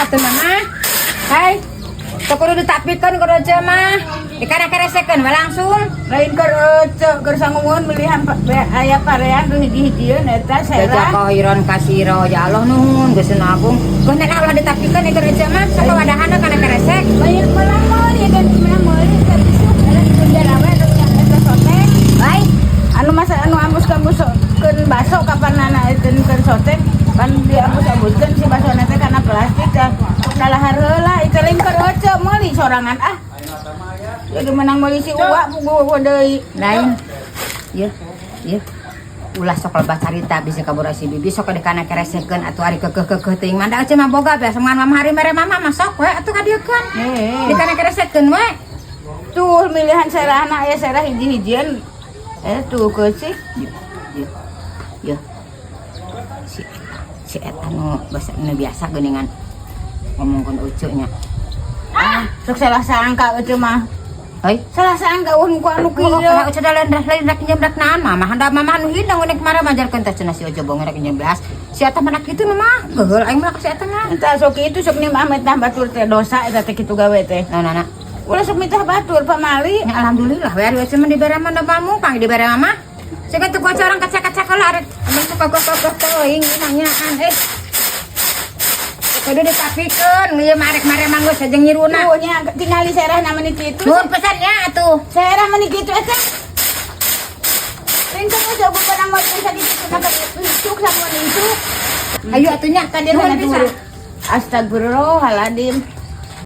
atuh mah. Hai. Teu kudu ditapikeun kudu aja mah. Dikana-keresekeun we langsung. Lain keur sangungun milihan aya parean tuh hiji-hijieun eta Jaja serah. kahiron kasiro ya Allah nuhun geus agung. Geus nek Allah ditapikeun kudu aja mah sakawadahanna kana keresek. Lain melamor ya kan melamor ka bisuk ada bendera we eta sotek. Baik. Anu masa anu ambus-ambuskeun baso kapanana eukeun sotek pan diambus-ambuskeun si basona teh kana plastik teh. Dalahar heula itu lain keur oce meuli sorangan ah. Jadi menang meuli si uwa pugu deui. Lain. Ieu. Ieu. Ulah sok loba carita bisa kabur si bibi sok dikana keresekeun atuh ari keukeuh teuing manda aja mah boga beas mangan mama hari mere mama mah sok we atuh kadieukeun. Dikana keresekeun we. Tuh milihan serahna aya serah hiji-hijieun. Tuh keucih. Ieu. Si eta nu basa biasa geuningan ngomongkeun ucunya. Sok salah sangka eueuh mah. Heuy, Salah sangka ulun ku anu kieu. kalau udah lain dak nyembrak naon mama hendak mama anu hidang unek kemarin majarkeun teh cenah si ojo bong rek nyemblas. Si eta mah kitu mah geul aing mah ka si eta mah. Entah sok itu sok nim amit nah batur teh dosa eta teh kitu gawe teh. Nah. Ulah sok mitah batur pamali. Ya alhamdulillah we ari cuman dibere mah dapamu pang dibere mama. Sing tuh gua orang kaca-kaca kalau arek amun suka gok teuing nanyaan kudu ditapikeun ieu marek-marek mah geus sajeng nyiruna. Tuh nya tingali serah na meuni kitu. Nuhun pesannya atuh. Serah meuni kitu eta. Ring teh coba pernah mau bisa dituna ka cuk samuan itu. Ayo atuh nya ka dieu Nuhun kana pisan. Astagfirullahaladzim.